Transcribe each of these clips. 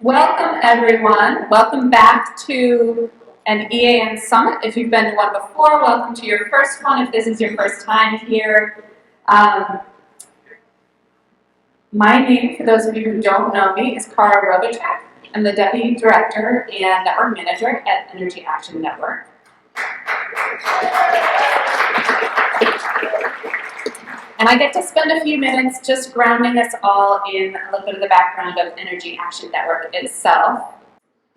Welcome, everyone. Welcome back to an EAN Summit. If you've been to one before, welcome to your first one. If this is your first time here, my name, for those of you who don't know me, is Cara Robechek. I'm the Deputy Director and Network Manager at Energy Action Network. And I get to spend a few minutes just grounding us all in a little bit of the background of Energy Action Network itself.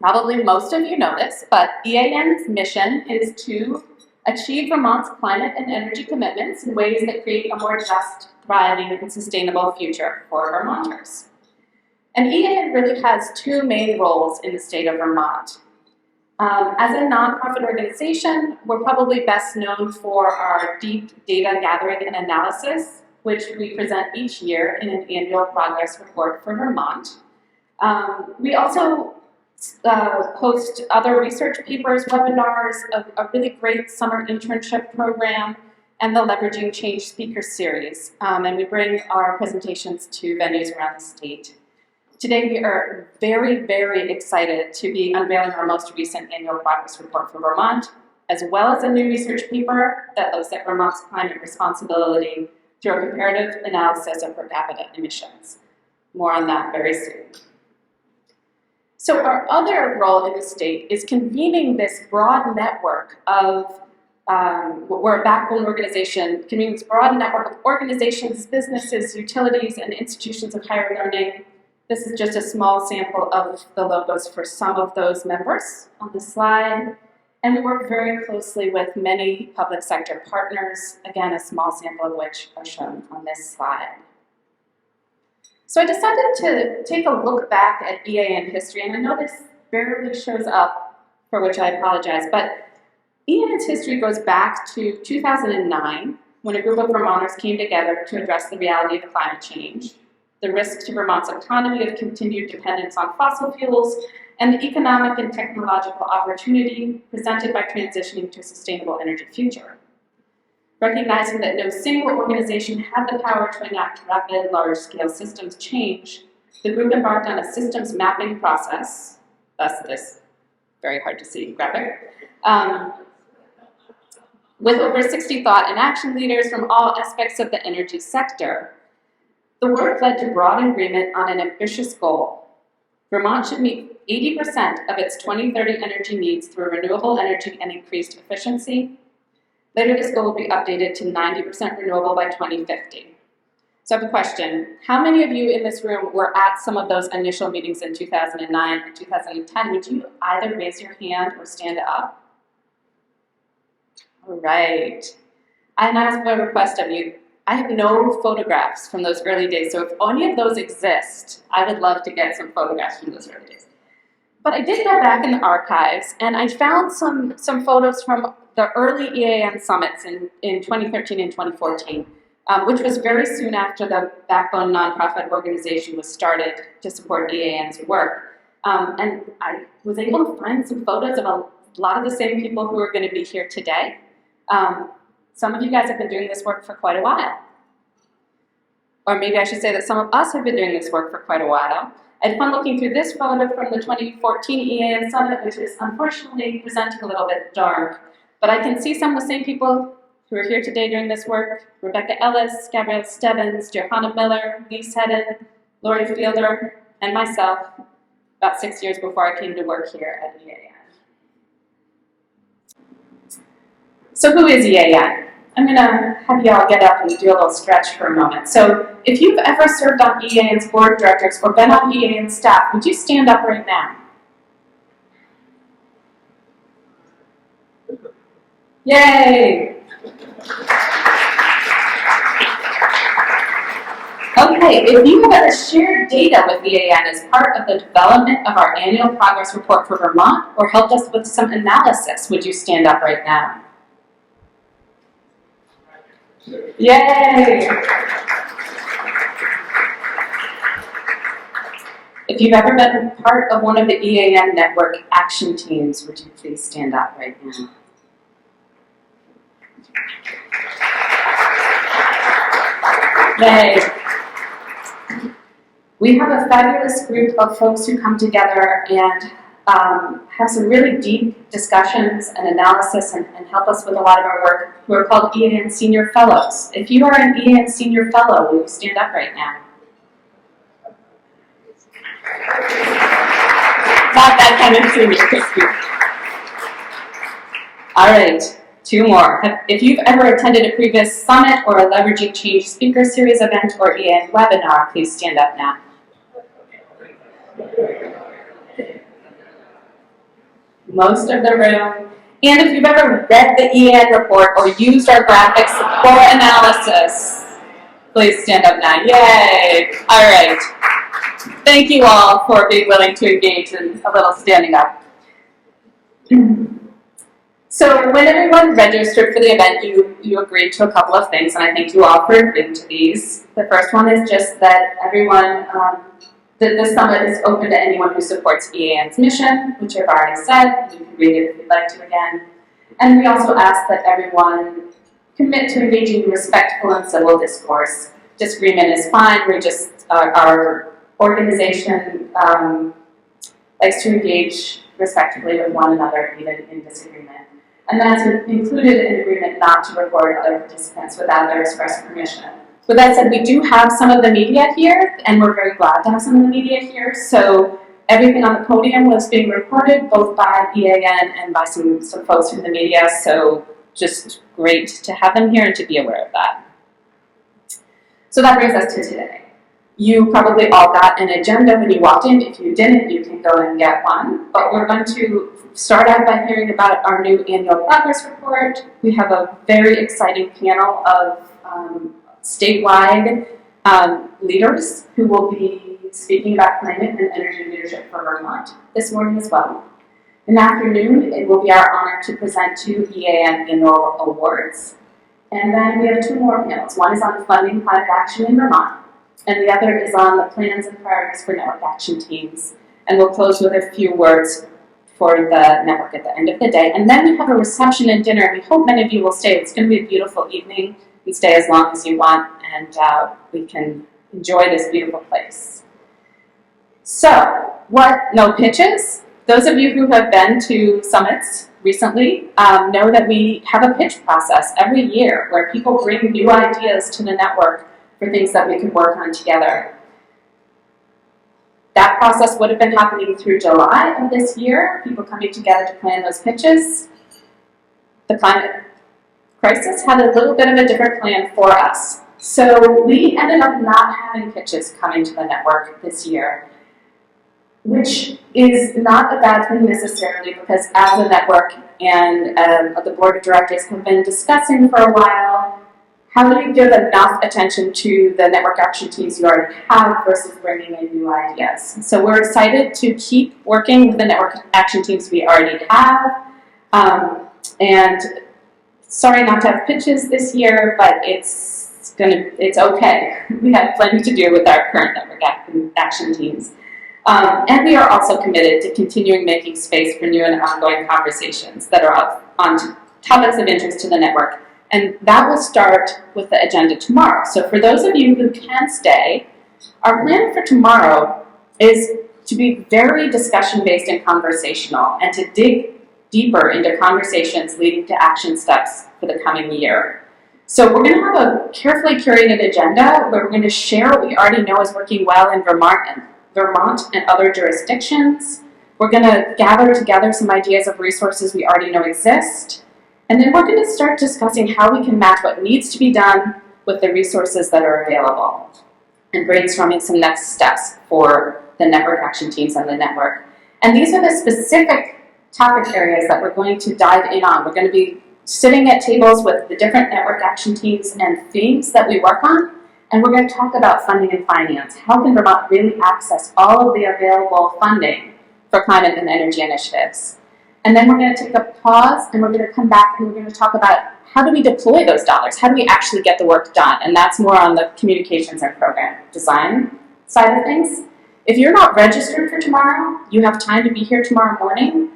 Probably most of you know this, but EAN's mission is to achieve Vermont's climate and energy commitments in ways that create a more just, thriving, and sustainable future for Vermonters. And EAN really has two main roles in the state of Vermont. As a nonprofit organization, we're probably best known for our deep data gathering and analysis, which we present each year in an annual progress report for Vermont. We also host other research papers, webinars, a really great summer internship program, and the Leveraging Change Speaker Series. And we bring our presentations to venues around the state. Today we are very, very excited to be unveiling our most recent annual progress report for Vermont, as well as a new research paper that looks at Vermont's climate responsibility through a comparative analysis of per capita emissions. More on that very soon. So our other role in the state is convening this broad network of, we're a backbone organization, convening this broad network of organizations, businesses, utilities, and institutions of higher learning. This is just a small sample of the logos for some of those members on the slide. And we work very closely with many public sector partners, again, a small sample of which are shown on this slide. So I decided to take a look back at EAN history, and I know this barely shows up, for which I apologize, but EAN's history goes back to 2009, when a group of Vermonters came together to address the reality of climate change, the risk to Vermont's economy of continued dependence on fossil fuels, and the economic and technological opportunity presented by transitioning to a sustainable energy future. Recognizing that no single organization had the power to enact rapid, large-scale systems change, the group embarked on a systems mapping process, thus this very hard to see graphic, with over 60 thought and action leaders from all aspects of the energy sector. The work led to broad agreement on an ambitious goal. Vermont should meet 80% of its 2030 energy needs through renewable energy and increased efficiency. Later, this goal will be updated to 90% renewable by 2050. So I have a question. How many of you in this room were at some of those initial meetings in 2009 and 2010? Would you either raise your hand or stand up? All right. And I ask a request of you. I have no photographs from those early days, so if any of those exist, I would love to get some photographs from those early days. But I did go back in the archives, and I found some photos from the early EAN summits in 2013 and 2014, which was very soon after the backbone nonprofit organization was started to support EAN's work. And I was able to find some photos of a lot of the same people who are going to be here today. Some of you guys have been doing this work for quite a while. Or maybe I should say that some of us have been doing this work for quite a while. I had fun looking through this photo from the 2014 EAN Summit, which is unfortunately presenting a little bit dark. But I can see some of the same people who are here today doing this work. Rebecca Ellis, Gabrielle Stebbins, Johanna Miller, Lise Hedden, Lori Fielder, and myself, about 6 years before I came to work here at EAN. So who is EAN? I'm going to have you all get up and do a little stretch for a moment. So if you've ever served on EAN's board of directors or been on EAN's staff, would you stand up right now? Yay! Okay, if you have ever shared data with EAN as part of the development of our annual progress report for Vermont or helped us with some analysis, would you stand up right now? Yay! If you've ever been part of one of the EAN network action teams, would you please stand up right now? Yay! We have a fabulous group of folks who come together and have some really deep discussions and analysis and help us with a lot of our work, who are called EAN Senior Fellows. If you are an EAN Senior Fellow, will you stand up right now? Not that kind of senior, Christy. All right, 2 more. If you've ever attended a previous summit or a Leveraging Change Speaker Series event or EAN webinar, please stand up now. Most of the room. And if you've ever read the EAN report or used our graphics for analysis, please stand up now. Yay! All right. Thank you all for being willing to engage in a little standing up. So when everyone registered for the event, you agreed to a couple of things, and I thank you all for agreeing to these. The first one is just that everyone, the summit is open to anyone who supports EAN's mission, which I've already said. You can read it if you'd like to again. And we also ask that everyone commit to engaging in respectful and civil discourse. Disagreement is fine. We're just, our organization likes to engage respectfully with one another, even in disagreement. And that's included an agreement not to record other participants without their express permission. With that said, we do have some of the media here, and we're very glad to have some of the media here. So everything on the podium was being recorded, both by EAN and by some folks from the media. So just great to have them here and to be aware of that. So that brings us to today. You probably all got an agenda when you walked in. If you didn't, you can go and get one. But we're going to start out by hearing about our new annual progress report. We have a very exciting panel of statewide leaders who will be speaking about climate and energy leadership for Vermont this morning as well. In the afternoon, it will be our honor to present 2 EAN annual awards. And then we have 2 more panels. One is on funding climate action in Vermont, and the other is on the plans and priorities for network action teams. And we'll close with a few words for the network at the end of the day. And then we have a reception and dinner. We hope many of you will stay. It's going to be a beautiful evening. You can stay as long as you want, and we can enjoy this beautiful place. So, no pitches? Those of you who have been to summits recently know that we have a pitch process every year where people bring new ideas to the network for things that we could work on together. That process would have been happening through July of this year, people coming together to plan those pitches. The climate crisis had a little bit of a different plan for us. So we ended up not having pitches coming to the network this year, which is not a bad thing necessarily, because as a network and the board of directors have been discussing for a while, how do you give enough attention to the network action teams you already have versus bringing in new ideas? So we're excited to keep working with the network action teams we already have. And sorry not to have pitches this year, but it's okay. We have plenty to do with our current network action teams. And we are also committed to continuing making space for new and ongoing conversations that are on topics of interest to the network. And that will start with the agenda tomorrow. So for those of you who can stay, our plan for tomorrow is to be very discussion-based and conversational, and to dig deeper into conversations leading to action steps for the coming year. So we're going to have a carefully curated agenda where we're going to share what we already know is working well in Vermont and other jurisdictions. We're going to gather together some ideas of resources we already know exist. And then we're going to start discussing how we can match what needs to be done with the resources that are available, and brainstorming some next steps for the network action teams and the network. And these are the specific topic areas that we're going to dive in on. We're going to be sitting at tables with the different network action teams and themes that we work on, and we're going to talk about funding and finance. How can Vermont really access all of the available funding for climate and energy initiatives? And then we're going to take a pause, and we're going to come back, and we're going to talk about how do we deploy those dollars? How do we actually get the work done? And that's more on the communications and program design side of things. If you're not registered for tomorrow, you have time to be here tomorrow morning,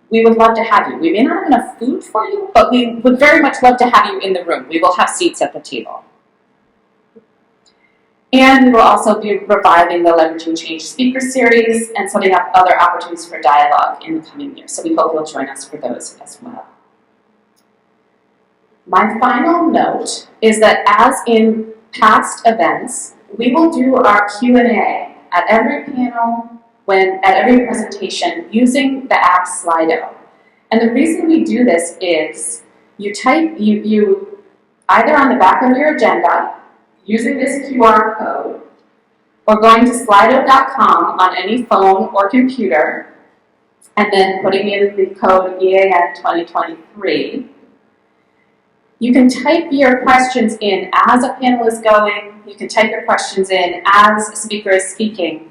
we would love to have you. We may not have enough food for you, but we would very much love to have you in the room. We will have seats at the table. And we will also be reviving the Leveraging Change speaker series and setting up other opportunities for dialogue in the coming year. So we hope you'll join us for those as well. My final note is that as in past events, we will do our Q&A at every panel, at every presentation using the app Slido. And the reason we do this is you either on the back of your agenda, using this QR code, or going to slido.com on any phone or computer, and then putting in the code EAN 2023. You can type your questions in as a panel is going, you can type your questions in as a speaker is speaking,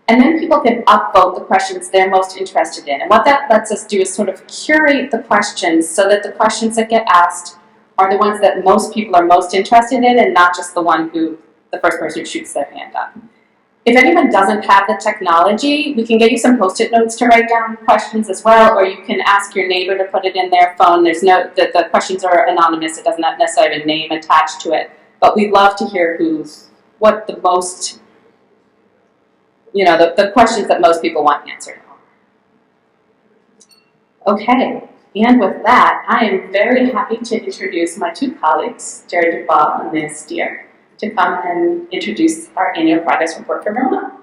and then people can upvote the questions they're most interested in. And what that lets us do is sort of curate the questions so that the questions that get asked are the ones that most people are most interested in and not just the first person who shoots their hand up. If anyone doesn't have the technology, we can get you some Post-it notes to write down questions as well, or you can ask your neighbor to put it in their phone. The questions are anonymous, it does not necessarily have a name attached to it, but we'd love to hear the questions that most people want answered. Okay, and with that, I am very happy to introduce my two colleagues, Jared Duval and Liz Steer, to come and introduce our annual progress report for Vermont.